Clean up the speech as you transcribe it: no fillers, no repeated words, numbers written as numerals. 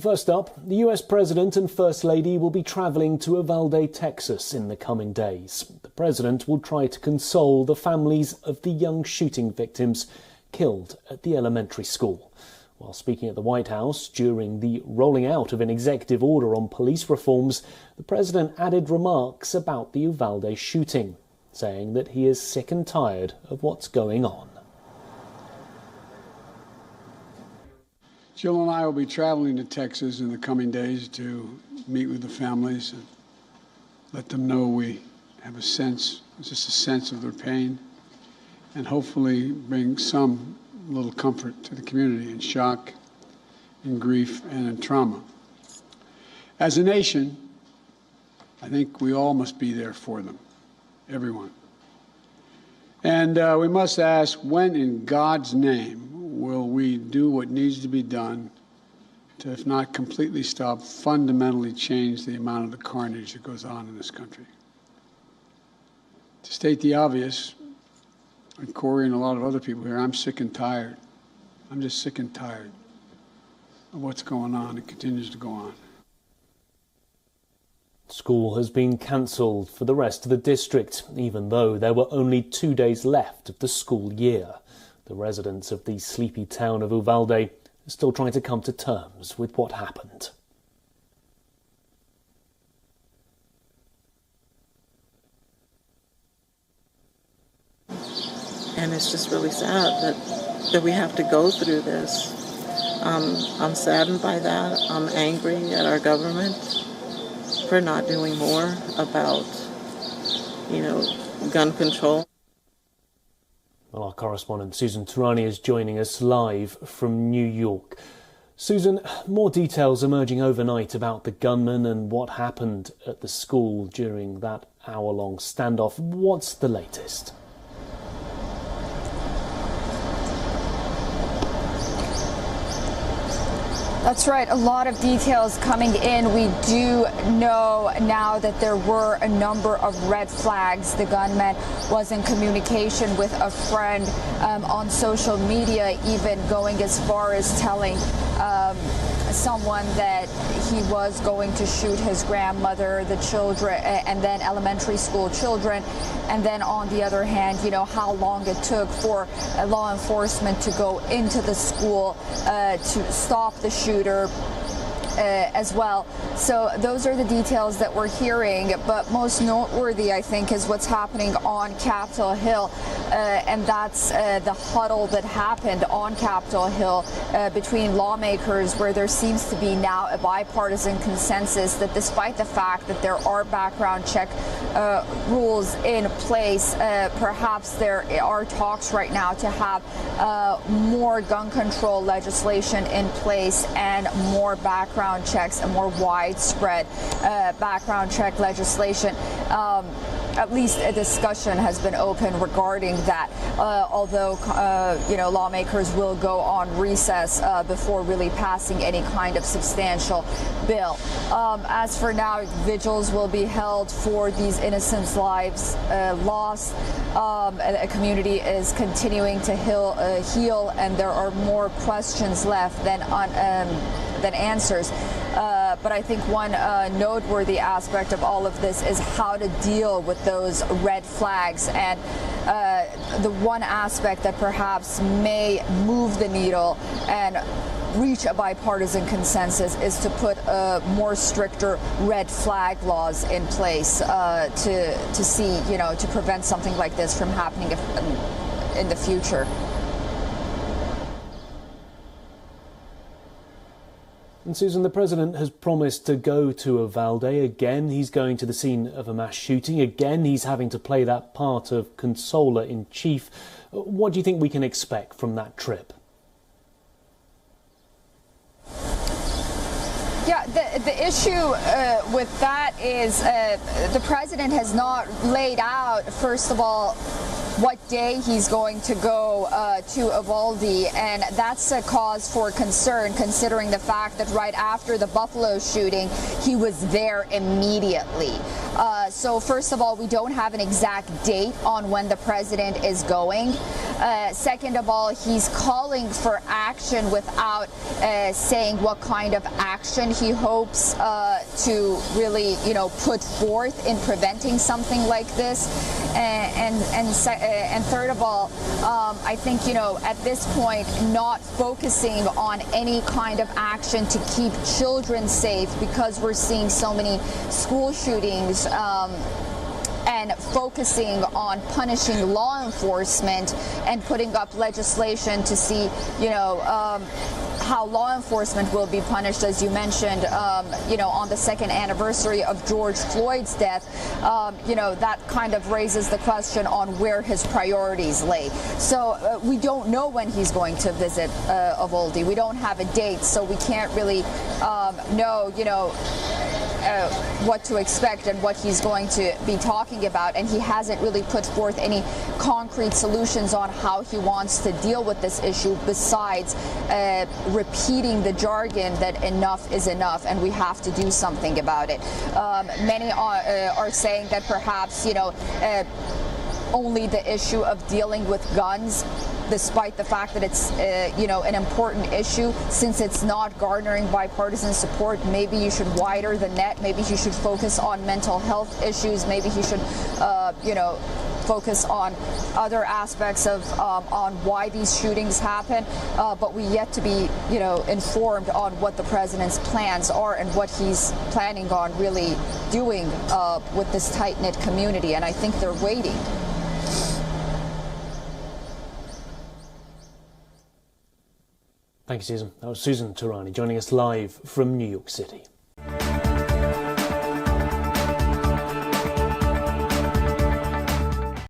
First up, the US President and First Lady will be travelling to Uvalde, Texas in the coming days. The President will try to console the families of the young shooting victims killed at the elementary school. While speaking at the White House during the rolling out of an executive order on police reforms, the President added remarks about the Uvalde shooting, saying that he is sick and tired of what's going on. Jill and I will be traveling to Texas in the coming days to meet with the families and let them know we have a sense, just a sense of their pain, and hopefully bring some little comfort to the community in shock, in grief, and in trauma. As a nation, I think we all must be there for them, everyone. And we must ask, when in God's name will we do what needs to be done to, if not completely stop, fundamentally change the amount of the carnage that goes on in this country? To state the obvious, and Corey and a lot of other people here, I'm sick and tired. I'm just sick and tired of what's going on and continues to go on. School has been cancelled for the rest of the district, even though there were only 2 days left of the school year. The residents of the sleepy town of Uvalde are still trying to come to terms with what happened. And it's just really sad that we have to go through this. I'm saddened by that. I'm angry at our government for not doing more about, gun control. Well, our correspondent Susan Turani is joining us live from New York. Susan, more details emerging overnight about the gunman and what happened at the school during that hour-long standoff. What's the latest? That's right. A lot of details coming in. We do know now that there were a number of red flags. The gunman was in communication with a friend on social media, even going as far as telling someone that he was going to shoot his grandmother, the children, and then elementary school children. And then on the other hand, how long it took for law enforcement to go into the school to stop the shooter as well. So those are the details that we're hearing, but most noteworthy, I think, is what's happening on Capitol Hill, and that's the huddle that happened on Capitol Hill between lawmakers, where there seems to be now a bipartisan consensus that despite the fact that there are background check rules in place, perhaps there are talks right now to have more gun control legislation in place and more background checks and more widespread background check legislation. At least a discussion has been open regarding that, although lawmakers will go on recess before really passing any kind of substantial bill. As for now, vigils will be held for these innocent lives lost. A community is continuing to heal, and there are more questions left than answers. But I think one noteworthy aspect of all of this is how to deal with those red flags. And the one aspect that perhaps may move the needle and reach a bipartisan consensus is to put more stricter red flag laws in place to see, to prevent something like this from happening in the future. And Susan, the President has promised to go to Uvalde. Again, he's going to the scene of a mass shooting. Again, he's having to play that part of consoler-in-chief. What do you think we can expect from that trip? Yeah, the issue with that is the President has not laid out, first of all, what day he's going to go to Uvalde, and that's a cause for concern considering the fact that right after the Buffalo shooting, he was there immediately. So first of all, we don't have an exact date on when the president is going. Second of all, he's calling for action without saying what kind of action he hopes to really, put forth in preventing something like this. And third of all, I think, at this point, not focusing on any kind of action to keep children safe because we're seeing so many school shootings, and focusing on punishing law enforcement and putting up legislation to see, how law enforcement will be punished, as you mentioned, on the second anniversary of George Floyd's death, that kind of raises the question on where his priorities lay. So we don't know when he's going to visit Uvalde. We don't have a date, so we can't really know, what to expect and what he's going to be talking about, and he hasn't really put forth any concrete solutions on how he wants to deal with this issue besides repeating the jargon that enough is enough and we have to do something about it. Many are saying that perhaps only the issue of dealing with guns, despite the fact that it's an important issue, since it's not garnering bipartisan support, maybe you should widen the net. Maybe he should focus on mental health issues. Maybe he should focus on other aspects of on why these shootings happen, but we yet to be informed on what the president's plans are and what he's planning on really doing with this tight-knit community, and I think they're waiting. Thank you, Susan. That was Susan Tarani joining us live from New York City.